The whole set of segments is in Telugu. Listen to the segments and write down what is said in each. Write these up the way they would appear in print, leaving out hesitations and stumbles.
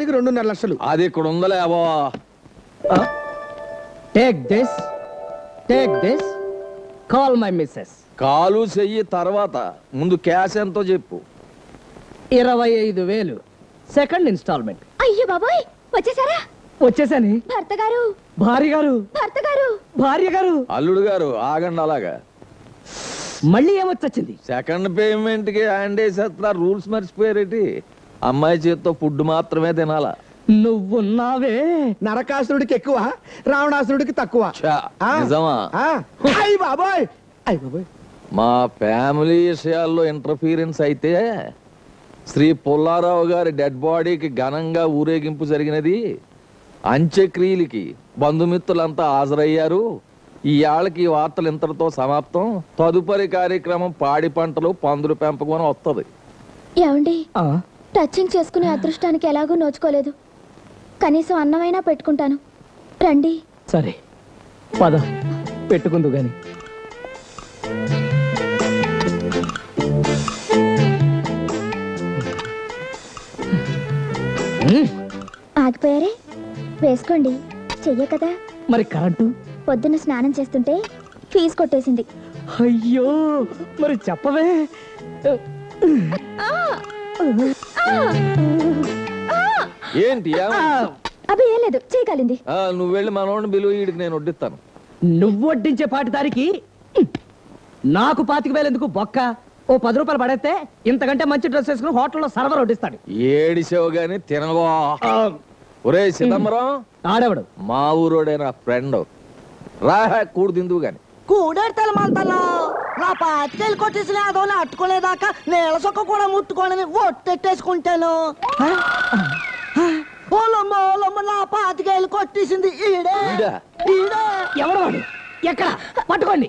2.5 లక్షలు. అది ఇక్కడ ఉందలే అవో. Take this call my missus. Call చెయ్యి తర్వాత ముందు క్యాష్ ఎంతో చెప్పు. 25,000 సెకండ్ ఇన్స్టాల్మెంట్. అయ్యో బాబాయ్ వచ్చేసారా? వచ్చేసాని. భర్త గారు, భార్య గారు, భర్త గారు, భార్య గారు, అల్లుడు గారు ఆగండి. అలాగా మళ్ళీ ఏమొచ్చింది? సెకండ్ పేమెంట్ కి హ్యాండ్ వేసేస్తా. రూల్స్ మర్చిపోయారేటి? అమ్మాయి చేత్తో ఫుడ్ మాత్రమే తినాలా. నువ్వున్నావే. నరకాసురుడికి ఎక్కువ, రావణాసురుడికి తక్కువ. నిజమా? అయ్య బాబాయ్, అయ్య బాబాయ్. మా ఫ్యామిలీ విషయాల్లో ఇంటర్ఫీరెన్స్ అయితే శ్రీ పుల్లారావు గారి డెడ్ బాడీకి ఘనంగా ఊరేగింపు జరిగినది. అంత్యక్రియలకి బంధుమిత్రులంతా హాజరయ్యారు. ఈ ఏళ్ళకి ఈ వార్తలు ఇంతటితో సమాప్తం. తదుపరి కార్యక్రమం పాడి పంటలు, పందుల పెంపకం వస్తుంది. ఏమండి, టచింగ్ చేసుకునే అదృష్టానికి ఎలాగూ నోచుకోలేదు. కనీసం అన్నమైనా పెట్టుకుంటాను. రండి. సరే పద, పెట్టుకుందు గాని. ఆగిపోయారే, వేసుకోండి. చెయ్యే కదా. మరి కరెంటు? పొద్దున్న స్నానం చేస్తుంటే ఫీజు కొట్టేసింది. అయ్యో, మరి చెప్పవే. ఏంటి? అవి ఏం లేదు, చేయగలింది. నువ్వు వెళ్ళి మనోడిని బిలువ, వీడికి నేను వడ్డిస్తాను. నువ్వు వడ్డించే పాటి దానికి నాకు 25,000 ఎందుకు బొక్క? ఓ 10 రూపాయలు పడేస్తే ఇంతకంటే మంచి డ్రెస్ వేసుకుని హోటల్లో సర్వర్ వడ్డిస్తాడు. ఏడిసావు గాని తినవా? ఒరే చిదంబరం, ఆడేవాడు మా ఊరోడైనా ఫ్రెండ్ రా, కూడు తిందువు గాని. కూడెడతల మంతలో నా 25,000 కొట్టేసిన అదోని అట్టుకోలేదాకా నేల సొక్క కూడా ముట్టుకోనని ఒట్టెట్టేసుకుంటాను. ఓలమ్మ ఓలమ్మ, నా 25,000 కొట్టేసింది ఈడే. ఎవడు వాడు? ఎక్కడ? పట్టుకోండి,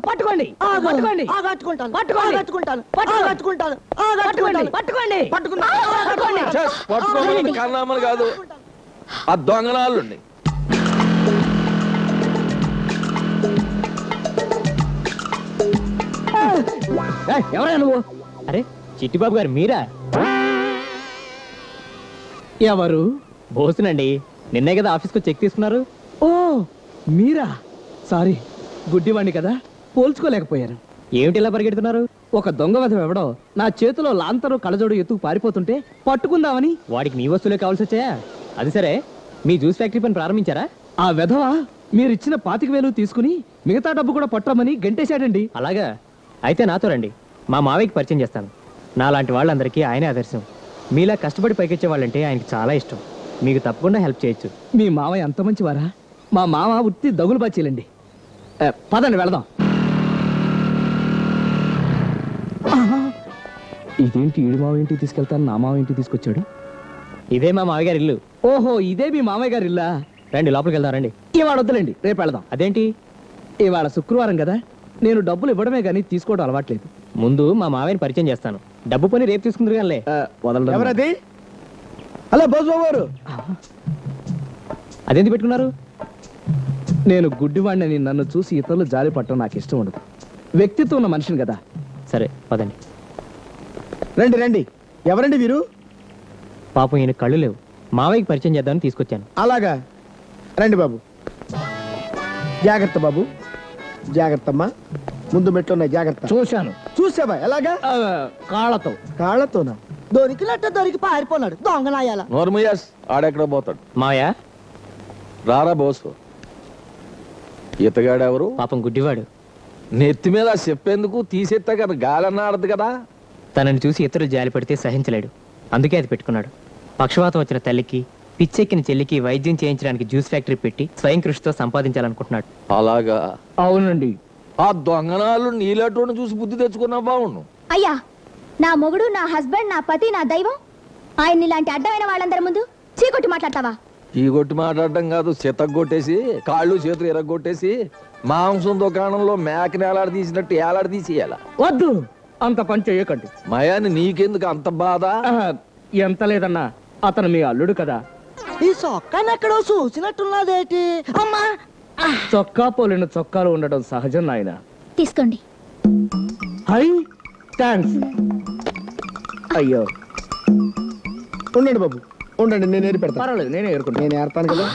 పట్టుకోండి, పట్టుకోండి, ఆగట్టుకుంటాను, పట్టుకోండి, ఆగట్టుకుంటాను, పట్టుకోండి, ఆగట్టుకుంటాను, పట్టుకోండి, పట్టుకోండి. పట్టుకోమని కన్నామని కాదు, ఆ దొంగనాళ్ళు. ఎవరా నువ్వు? అరే చిట్టిబాబు గారు మీరా? ఎవరు? బోసునండి. నిన్నే కదా ఆఫీస్కు చెక్ తీసుకున్నారు. ఓ మీరా? సారీ, గుడ్డివాణ్ణి కదా, పోల్చుకోలేకపోయాను. ఏమిటి ఇలా పరిగెడుతున్నారు? ఒక దొంగ వెధవ ఎవడో నా చేతిలో లాంతరు కళ్ళజోడు ఎత్తుకు పారిపోతుంటే పట్టుకుందామని. వాడికి మీ వస్తువులే కావాల్సి వచ్చాయా? అది సరే, మీ జ్యూస్ ఫ్యాక్టరీ పని ప్రారంభించారా? ఆ వెధవ మీరిచ్చిన 25,000 తీసుకుని మిగతా డబ్బు కూడా పట్టమని గంటేశాడండి. అలాగా? అయితే నాతో రండి, మా మావయ్యకి పరిచయం చేస్తాను. నాలాంటి వాళ్ళందరికీ ఆయనే ఆదర్శం. మీలా కష్టపడి పైకెచ్చే వాళ్ళంటే ఆయనకి చాలా ఇష్టం. మీకు తప్పకుండా హెల్ప్ చేయొచ్చు. మీ మావయ్య అంత మంచివారా? మా మామ ఉత్తి దగులు బచ్చీలండి. పదండి వెళదాం. ఇదేంటి, ఈడు మావ ఇంటికి తీసుకెళ్తాను, నా మావ ఇంటికి తీసుకొచ్చాడు. ఇదే మా మావయ్య గారి ఇల్లు. ఓహో, ఇదే మీ మామయ్య గారి ఇల్లా? రండి లోపలికి వెళ్దాం. రండి. ఇవాళ వద్దులేండి, రేపు వెళదాం. అదేంటి? ఇవాళ శుక్రవారం కదా, నేను డబ్బులు ఇవ్వడమే కానీ తీసుకోవడం అలవాట్లేదు. ముందు మా మావయ్యని పరిచయం చేస్తాను. డబ్బు పని రేపు తీసుకుందరు కానీ వదలడం. ఎవరది? హలో బోసు గారు. అదేంటి పెట్టుకున్నారు? నేను గుడ్డివాడిని, నన్ను చూసి ఇతరులు జాలి పట్టడం నాకు ఇష్టం ఉండదు. వ్యక్తిత్వం ఉన్న మనిషిని కదా. సరే పదండి. రండి రండి. ఎవరండి వీరు? పాపం ఈయన కళ్ళు లేవు, మావయ్యకి పరిచయం చేద్దామని తీసుకొచ్చాను. అలాగా, రండి బాబు. జాగ్రత్త బాబు, జాగ్రత్తమ్మా. ముందు మెట్లున్నాయి, జాగ్రత్త. చూశాను. చూసావా? ఎలాగా? కాళ్ళతో. కాళ్ళతోనా? దొరికినట్టు దొరికి పారిపోన్నాడు దొంగనాయాల. నోర్మయాస్, ఆడెక్కడ పోతాడు? మావయ్య రారా బోసు. ఈతగాడెవరు? పాపం గుడ్డివాడు. నెత్తి మీద చెప్పేందుకు తీసేస్తా కదా, గాలన్నా ఆడదు కదా. తనని చూసి ఇతరులు జాలి పడితే సహించలేడు, అందుకే అది పెట్టుకున్నాడు. పక్షవాతం వచ్చిన తల్లికి, పిచ్చెక్కిన చెల్లికి వైద్యం చేయించడానికి జ్యూస్ ఫ్యాక్టరీ పెట్టి స్వయం కృషితో సంపాదించాలనుకుంటున్నాడు. అలాగా? అవునండి. ఆ దొంగనాళ్ళు నీలాటోని చూసి బుద్ధి తెచ్చుకున్నా బాగుండు. అయ్యా, నా మొగుడు, నా హస్బెండ్, నా పతి, నా దైవం, ఆయన్ని ఇలాంటి అడ్డమైన వాళ్ళందరి ముందు చీకొట్టి మాట్లాడతావా? ఈ కొట్టి మాట్లాడటం కాదు, చితగొట్టేసి కాళ్ళు చేతులు ఎరగొట్టేసి మాంసం దుకాణంలో మేకని ఏలాడ తీసినట్టు ఏలాడ తీసేయాల. వద్దు, అంత పని చెయ్యకండి. మయాని నీకెందుకు అంత బాధ? ఎంత లేదన్నా, అతను మీ అల్లుడు కదా. ఈ చొక్కాని ఎక్కడో చూసినట్టున్నదేటి? అమ్మా, చొక్కా పోలిన చొక్కాలు ఉండడం సహజం నాయన. తీసుకోండి. High, thanks. అయ్యో, ఉండండి బాబు, ఉండండి, నేను ఏరి పెడతాను. పర్వాలేదు, నేనే ఏరుకుంటా. నేను ఏర్తాను కదా.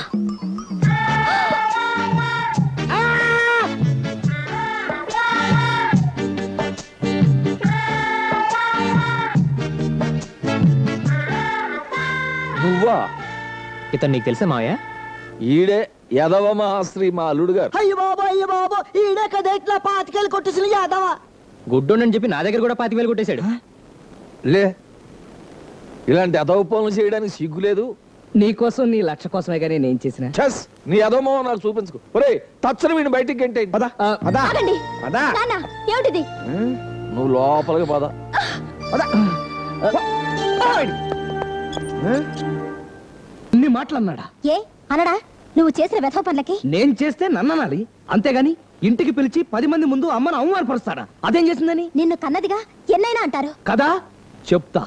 నువ్వా? ఇతను నీకు తెలుసా మావయ్య? ఈడే యదవ మహాశ్రీ మా అల్లుడు గారు. అయ్య బాబు ఈడే కదా ఇట్లా పాతికేలు కొట్టేసిన యాదవా. గుడ్డోడని చెప్పి నా దగ్గర కూడా 25,000 కొట్టేశాడు. లే, ఇలాంటి యదవ పనులు చేయడానికి సిగ్గులేదు. నీకోసం నీ లక్ష కోసమే కానీ నేను చేసిన. చస్, నీ యదవమో నాకు చూపించుకో. ఒరే, తచ్చని వీడిని బయటికి గంటే పద పద ఆగండి. పద. నాన్న, ఏమిటిది? నువ్వు లోపలికి పద. ఇన్ని మాటలు అన్నాడా? ఏ అనడా? నువ్వు చేసిన వెధవ పనులకి నేను చేస్తే నన్ననాలి, అంతేగాని ఇంటికి పిలిచి 10 మంది ముందు అమ్మను అవమానపరుస్తాడా? అదేం చేసిందని? నిన్ను కన్నదిగా ఎన్నైనా అంటారు కదా, చెప్తా.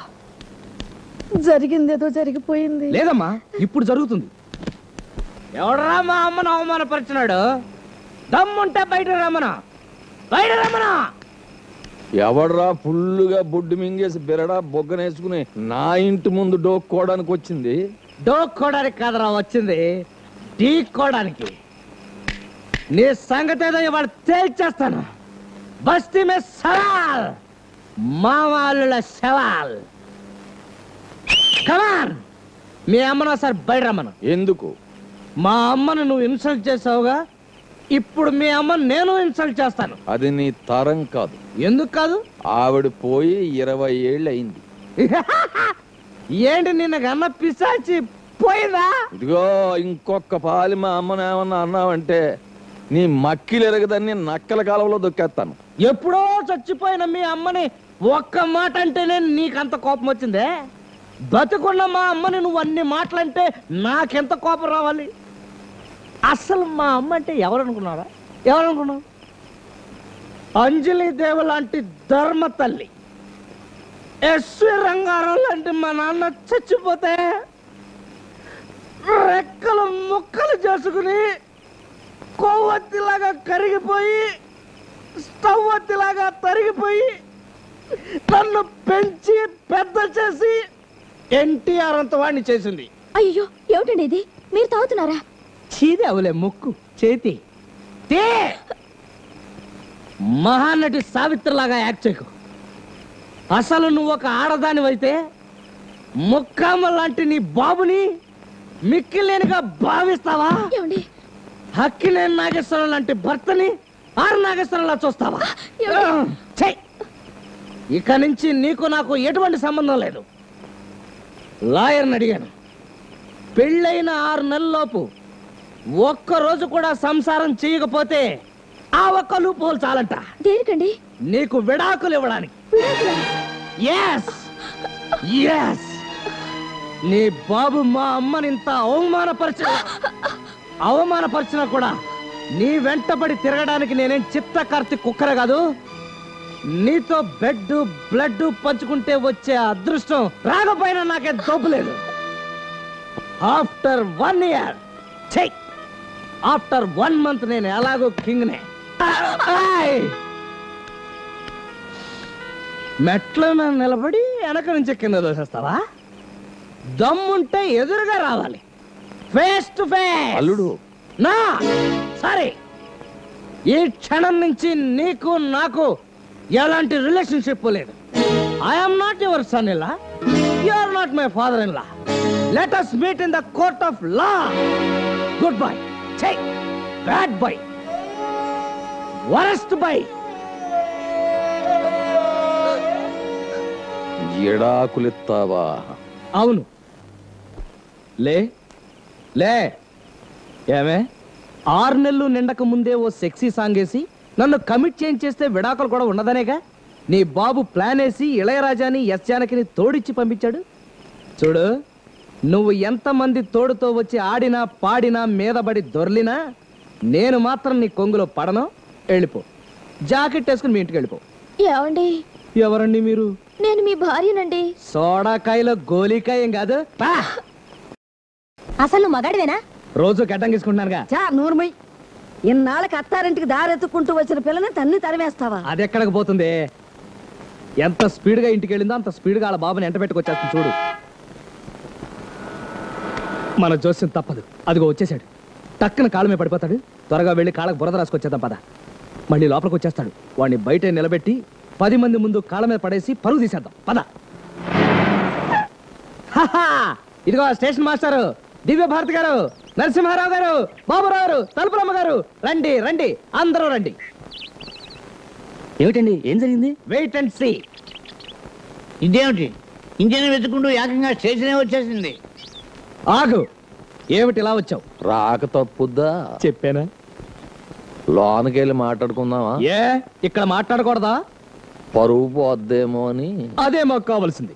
జరిగిందేదో జరిగిపోయింది. లేదమ్మా, ఇప్పుడు జరుగుతుంది. ఎవడరా మా అమ్మను అవమానపరిచినాడు? దమ్ముంటే బయట రమ్మనా, బయట రమ్మనా. ఎవడరా ఫుల్లుగా బొడ్డు మింగేసి బిరడా బొగ్గనేసుకుని నా ఇంటి ముందు డోక్కోవడానికి వచ్చింది? డోక్కోడానికి కాదరా వచ్చింది, ఢీక్కోడానికి. నీ సంగతి ఏదో ఇవాళ తేల్చేస్తాను. బస్తీ మే సవాల్, మా వాళ్ళ సవాల్. కమాన్, మీ అమ్మను ఒకసారి బయట రమ్మను. ఎందుకు? మా అమ్మను నువ్వు ఇన్సల్ట్ చేసావుగా, ఇప్పుడు మీ అమ్మను నేను ఇన్సల్ట్ చేస్తాను. అది నీ తరం కాదు. ఎందుకు కాదు? ఆవిడ పోయి 20 ఏళ్ళు అయింది. ఏంటి నిన్న గన్న పిశాచి పోయిందా? ఇదిగో, ఇంకొక పాలి మా అమ్మను ఏమన్నా అన్నావంటే నీ మక్కిలు ఎరగదని నక్కల కాలంలో దొక్కేస్తాను. ఎప్పుడో చచ్చిపోయిన మీ అమ్మని ఒక్క మాట అంటేనే నీకంత కోపం వచ్చిందే? బతుకున్న మా అమ్మని నువ్వు అన్ని మాటలంటే నాకెంత కోపం రావాలి? అసలు మా అమ్మ అంటే ఎవరనుకున్నారా? ఎవరనుకున్నావు? అంజలి దేవ లాంటి ధర్మ తల్లి, ఎస్వి రంగారావు లాంటి మా నాన్న చచ్చిపోతే రెక్కలు ముక్కలు చేసుకుని కొవ్వొత్తిలాగా కరిగిపోయి స్టవ్వొత్తిలాగా తరిగిపోయి నన్ను పెంచి పెద్ద చేసి ఎన్టీఆర్ అంత వాడిని చేసింది. అయ్యో, ఏమిటండి ఇది? మీరు తాగుతున్నారా? చీది అవలే ముక్కు చేతి మహానటి సావిత్రిలాగా యాక్ట్ చేయకు. అసలు నువ్వు ఒక ఆడదానివైతే ముక్కామ లాంటి నీ బాబుని మిక్కిలేనిగా భావిస్తావా? ఏమండి? హక్కినేని నాగేశ్వరం లాంటి భర్తని ఆర్ నాగేశ్వరంలా చూస్తావా? ఛై! ఇక నుంచి నీకు నాకు ఎటువంటి సంబంధం లేదు. లాయర్ని అడిగాను, పెళ్ళైన 6 నెలల్లోపు ఒక్కరోజు కూడా సంసారం చేయకపోతే ఆ ఒక్క లూపోలు చాలంట. దేనికండి? నీకు విడాకులు ఇవ్వడానికి. yes yes నీ బాబు మా అమ్మని ఇంత అవమానపరిచినా కూడా నీ వెంటబడి తిరగడానికి నేనేం చిత్తకార్తి కుక్కర కాదు. నీతో బెడ్ బ్లడ్ పంచుకుంటే వచ్చే అదృష్టం రాకపోయినా నాకే దోపులేదు. ఆఫ్టర్ 1 year, ఆఫ్టర్ 1 month నేను ఎలాగో కింగ్నే. మెట్ల మీద నిలబడి వెనక నుంచి కింద దోసేస్తావా? దమ్ముంటే ఎదురుగా రావాలి, ఫేస్ టు ఫేస్. అల్లుడు నా సరే, ఈ క్షణం నుంచి నీకు నాకు ఎలాంటి రిలేషన్షిప్ లేదు. I'm not your son in law, you are not my father in law. Let us meet in the court of law. Good bye. Bad bye, worst bye. ఎడాకులెత్తావా? అవును, లే లే. ఏమే, 6 నెలలు నిండక ముందే ఓ సెక్సీ సాంగ్ వేసి నన్ను కమిట్ చేస్తే విడాకులు కూడా ఉండదనేగా నీ బాబు ప్లాన్ వేసి ఇళయరాజాని ఎస్ జానకిని తోడిచ్చి పంపించాడు. చూడు, నువ్వు ఎంతమంది తోడుతో వచ్చి ఆడినా పాడినా మీదబడి దొర్లినా నేను మాత్రం నీ కొంగులో పడను. వెళ్ళిపో, జాకెట్ వేసుకుని మీ ఇంటికి వెళ్ళిపో. ఏమండి? ఎవరండి మీరు? నేను మీ భార్యనండి. సోడాకాయలో గోలీకాయ ఏం కాదు. అసలు నువ్వు మగాడివేనా? రోజు గడ్డం తీసుకుంటున్నానుగా. చా నూర్మై, ఇన్నాళ్ళకి అత్తారింటికి దారెత్తుకుంటూ వచ్చిన పిల్లని తన్ని తరివేస్తావా? అది ఎక్కడికి పోతుంది? ఎంత స్పీడ్ గా ఇంటికి వెళ్ళిందో అంత స్పీడ్ గా వాళ్ళ బాబుని ఎంట పెట్టుకొచ్చేస్తుంది చూడు. మన జోస్యం తప్పదు. అదిగో వచ్చేసాడు. టక్కున కాళ్ళ మీద పడిపోతాడు. త్వరగా వెళ్ళి కాళ్ళకు బురద రాసుకొచ్చేద్దాం పద. మళ్ళీ లోపలికి వచ్చేస్తాడు. వాడిని బయట నిలబెట్టి 10 మంది ముందు కాళ్ళ మీద పడేసి పరుగు తీసేద్దాం పద. ఇదిగో స్టేషన్ మాస్టర్, దివ్య భారతి గారు, నరసింహారావు గారు, బాబురావు గారు, తలుపురమ్మ గారు, రండి రండి, అందరూ రండి. ఏమిటండి, ఏం జరిగింది? Wait and see. ఇదేమిటి, ఇంజన్ వెతుకుంటూ ఏకంగా స్టేషనే వచ్చేసింది. ఆగు, ఏమిటి ఇలా వచ్చావు? రాక తప్పుద్దా? చెప్పానా? లోనకెళ్ళి మాట్లాడుకుందామా? ఏ ఇక్కడ మాట్లాడకూడదా? పరువు పోద్దేమో అని. అదే మాకు కావాల్సింది.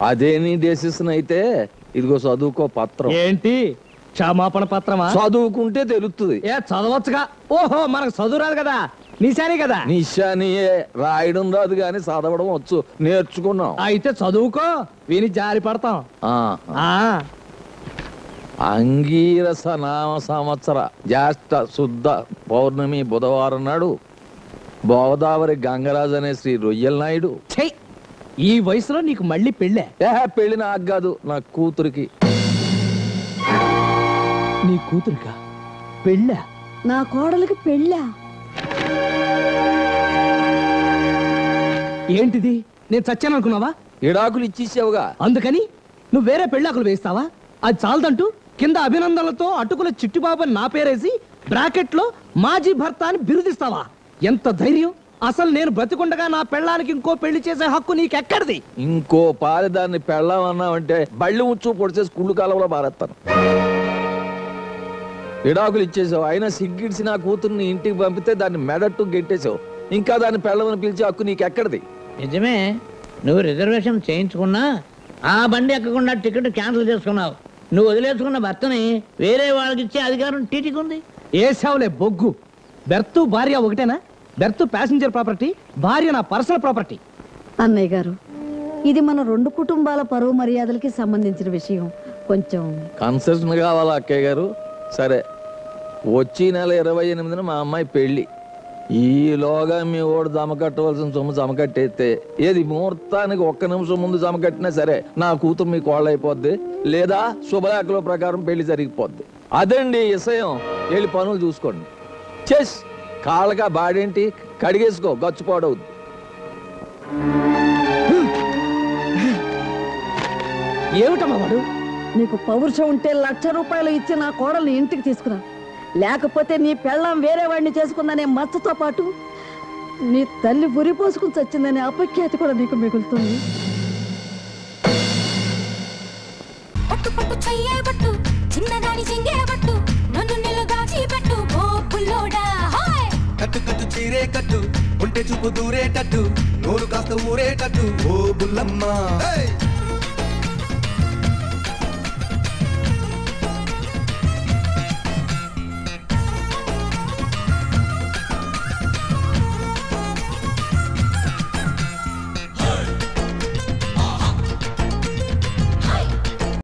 అదే నీ డెసిషన్ అయితే ఇదిగో చదువుకో పత్రం. ఏంటి, క్షమాపణ పత్రమా? చదువుకుంటే తెలుస్తుంది. ఏ చదవచ్చుగా. ఓహో, మనకు చదువు రాదు కదా, నిశాని కదా. నిశానియే, రాయడం రాదు గాని చదవడం వచ్చు, నేర్చుకున్నాం. అయితే చదువుకో, విని జారి పడతాం. అంగీరస నామ సంవత్సర జ్యేష్ఠ శుద్ధ పౌర్ణమి బుధవారం నాడు గోదావరి గంగరాజు అనే శ్రీ రొయ్యల నాయుడు. ఛై, ఈ వయసులో నీకు మళ్ళీ పెళ్ళే? పెళ్లి నాకు కాదు, నా కూతురికి. నీ కూతురికా పెళ్ళా? నా కోడలికి పెళ్ళా? ఏంటిది, నేను చచ్చాను అనుకున్నావా? ఇడాకులు ఇచ్చేసావుగా, అందుకని నువ్వు వేరే పెళ్ళాకులు వేస్తావా? అది చాలదంటూ కింద అభినందనలతో అటుకుల చిట్టుబాబు నా పేరేసి బ్రాకెట్ లో మాజీ భర్త అని బిరుదిస్తావా? ఎంత ధైర్యం! అసలు నేను బ్రతికుండగా నా పెళ్ళానికి ఇంకో పెళ్లి చేసే హక్కు నీకెక్కడిది? ఇంకో పాలి దాన్ని పెళ్ళామన్నావంటే బళ్ళి ఉచ్చు పొడిచేసి కుళ్ళు కాలంలో మారేస్తాను. ఇడాకులు ఇచ్చేసావు, అయినా సిగ్గిడిసి నా కూతుర్ని ఇంటికి పంపితే దాన్ని మెడట్టు గెట్టేసావు. ఇంకా దాన్ని పెళ్ళమని పిలిచే హక్కు నీకెక్కడిది? నిజమే, నువ్వు రిజర్వేషన్ చేయించుకున్నా ఆ బండి ఎక్కకుండా టికెట్ క్యాన్సిల్ చేసుకున్నావు. నువ్వు వదిలేసుకున్న భర్తని వేరే వాళ్ళకి ఇచ్చే అధికారం టీటీకి ఉంది. ఏసావులే బొగ్గు. బెర్త్ భార్య ఒకటేనా? బెర్త్ ప్యాసింజర్ ప్రాపర్టీ, భార్య నా పర్సనల్ ప్రాపర్టీ. అన్నయ్య గారు, ఇది మన 2 కుటుంబాల పరువు మర్యాదలకి సంబంధించిన విషయం. కొంచెం కన్సెషన్ కావాలా అక్కయ్య గారు? సరే, వచ్చి నెల 28న మా అమ్మాయి పెళ్లి. ఈలోగా మీ ఓడు జమకట్టవలసిన సొమ్ము జమకట్టేస్తే ఏది ముహూర్తానికి 1 నిమిషం ముందు జమకట్టినా సరే నా కూతురు మీ కోళ్ళ అయిపోద్ది, లేదా శుభలేఖల ప్రకారం పెళ్లి జరిగిపోద్ది. అదండి విషయం. వెళ్ళి పనులు చూసుకోండి. చెస్ కాళ్ళగా బాడేంటి, కడిగేసుకో, గచ్చుపాడవుద్ది. ఏమిటమ్మా వాడు? నీకు పౌరుషం ఉంటే 1,00,000 రూపాయలు ఇచ్చి నా కోడల్ని ఇంటికి తీసుకురా. లేకపోతే నీ పెళ్ళాం వేరే వాడిని చేసుకుందనే మచ్చతో పాటు నీ తల్లి ఉరి పోసుకుని చచ్చిందనే అపఖ్యాతి కూడా నీకు మిగులుతుంది. పట్టు పట్టు చెయ్యబట్టు చిన్నదాని చెంగేబట్టు నన్ను నిలుగాచి పెట్టు ఓ పుల్లోడా. హాయ్ కట్టు కట్టు చీరే కట్టు, ఉంటే చూపు దూరేటట్టు, నోరు కాస్త ఊరేటట్టు ఓ బుల్లమ్మ.